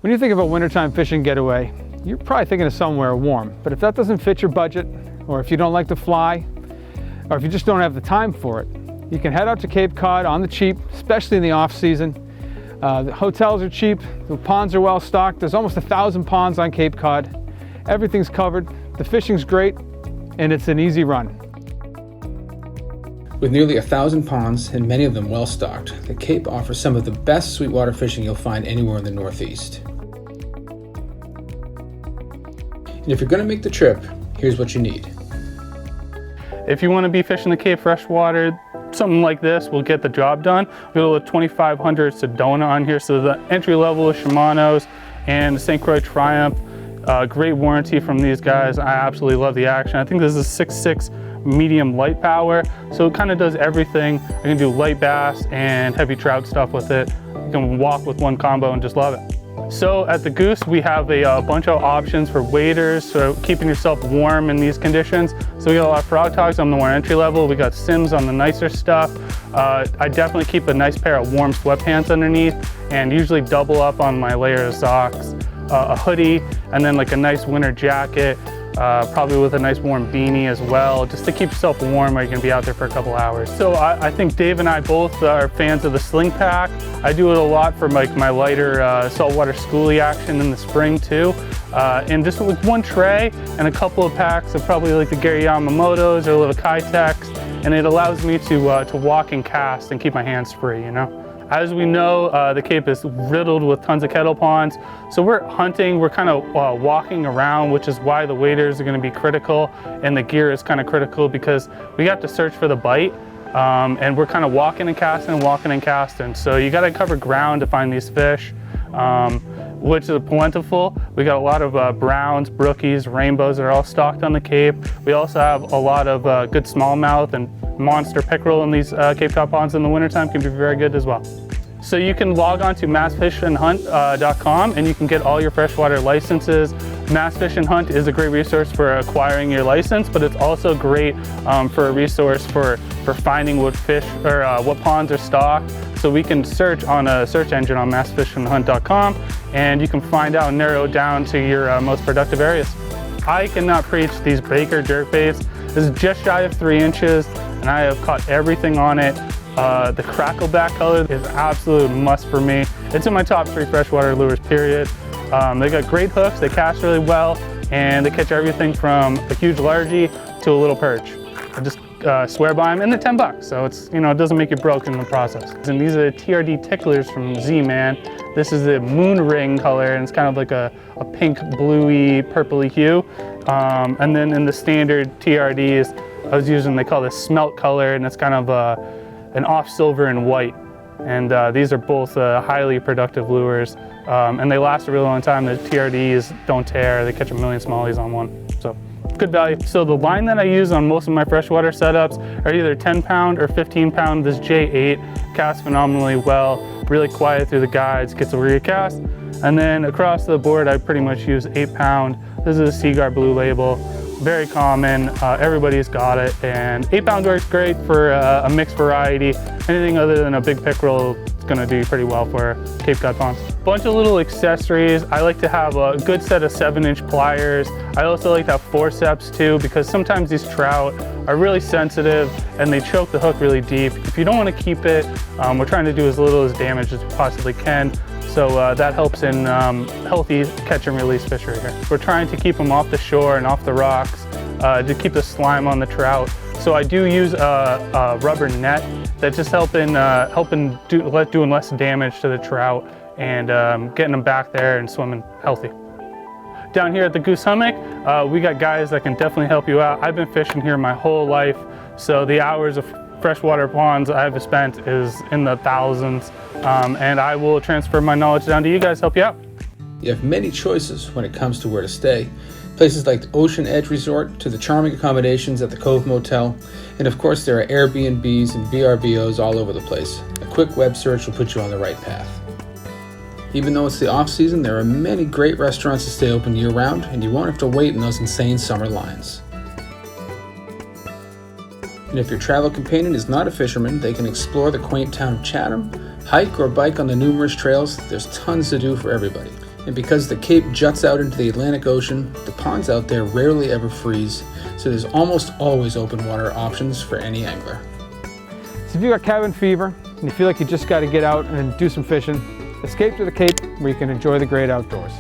When you think about wintertime fishing getaway, you're probably thinking of somewhere warm. But if that doesn't fit your budget, or if you don't like to fly, or if you just don't have the time for it, you can head out to Cape Cod on the cheap, especially in the off season. The hotels are cheap, the ponds are well stocked. There's almost 1,000 ponds on Cape Cod. Everything's covered, the fishing's great, and it's an easy run. With nearly 1,000 ponds and many of them well stocked, the Cape offers some of the best sweetwater fishing you'll find anywhere in the Northeast. And if you're going to make the trip, here's what you need. If you want to be fishing the Cape freshwater, something like this will get the job done. We have a 2500 Sedona on here, so the entry level is Shimano's and the St. Croix Triumph. Great warranty from these guys. I absolutely love the action. I think this is a 6.6 medium light power, so it kind of does everything. I can do light bass and heavy trout stuff with it. You can walk with one combo and just love it. So at the Goose, we have a bunch of options for waders, so keeping yourself warm in these conditions. So we got a lot of Frog Togs on the more entry level. We got Sims on the nicer stuff. I definitely keep a nice pair of warm sweatpants underneath and usually double up on my layer of socks, a hoodie, and then like a nice winter jacket. Probably with a nice warm beanie as well, just to keep yourself warm or you're gonna be out there for a couple hours. So I think Dave and I both are fans of the sling pack. I do it a lot for my lighter saltwater schoolie action in the spring too. And just with one tray and a couple of packs of probably like the Gary Yamamoto's or little Kitex, and it allows me to walk and cast and keep my hands free, you know? As we know, the Cape is riddled with tons of kettle ponds. So we're hunting, we're kind of walking around, which is why the waders are gonna be critical and the gear is kind of critical because we have to search for the bite. And we're kind of walking and casting. So you gotta cover ground to find these fish, which is plentiful. We got a lot of browns, brookies, rainbows that are all stocked on the Cape. We also have a lot of good smallmouth and monster pickerel in these Cape Cod ponds in the wintertime, can be very good as well. So you can log on to massfishandhunt.com and you can get all your freshwater licenses. Mass Fish and Hunt is a great resource for acquiring your license, but it's also great for a resource for finding what fish or what ponds are stocked. So we can search on a search engine on massfishandhunt.com and you can find out and narrow down to your most productive areas. I cannot preach these Baker jerkbaits. This is just shy of 3 inches and I have caught everything on it. The crackleback color is an absolute must for me. It's in my top 3 freshwater lures, period. They got great hooks, they cast really well, and they catch everything from a huge largie to a little perch. I just swear by them, and they're 10 bucks, so it's, you know, it doesn't make you broke in the process. And these are the TRD ticklers from Z-Man. This is the moon ring color, and it's kind of like a pink, bluey, purpley hue. And then in the standard TRDs, I was using, they call this smelt color, and it's kind of an off silver and white. And these are both highly productive lures, and they last a really long time. The TRDs don't tear, they catch a million smallies on one, so good value. So the line that I use on most of my freshwater setups are either 10 pound or 15 pound. This J8 casts phenomenally well, really quiet through the guides, gets where you cast. And then across the board, I pretty much use 8 pound. This is a Seaguar Blue Label. Very common, everybody's got it, and 8 pound works great for a mixed variety. Anything other than a big pickerel is gonna do pretty well for Cape Cod ponds. Bunch of little accessories. I like to have a good set of 7-inch pliers. I also like to have forceps too, because sometimes these trout are really sensitive and they choke the hook really deep. If you don't wanna keep it, we're trying to do as little as damage as we possibly can. So that helps in healthy catch and release fishery here. We're trying to keep them off the shore and off the rocks to keep the slime on the trout. So I do use a rubber net that's just helping doing less damage to the trout and getting them back there and swimming healthy. Down here at the Goose Hummock, we got guys that can definitely help you out. I've been fishing here my whole life, so the hours of freshwater ponds I've spent is in the thousands, and I will transfer my knowledge down to you guys, help you out. You have many choices when it comes to where to stay. Places like the Ocean Edge Resort to the charming accommodations at the Cove Motel, and of course there are Airbnbs and VRBOs all over the place. A quick web search will put you on the right path. Even though it's the off season, there are many great restaurants to stay open year round, and you won't have to wait in those insane summer lines. And if your travel companion is not a fisherman, they can explore the quaint town of Chatham, hike or bike on the numerous trails. There's tons to do for everybody. And because the Cape juts out into the Atlantic Ocean, the ponds out there rarely ever freeze, so there's almost always open water options for any angler. So if you got cabin fever and you feel like you just got to get out and do some fishing, escape to the Cape where you can enjoy the great outdoors.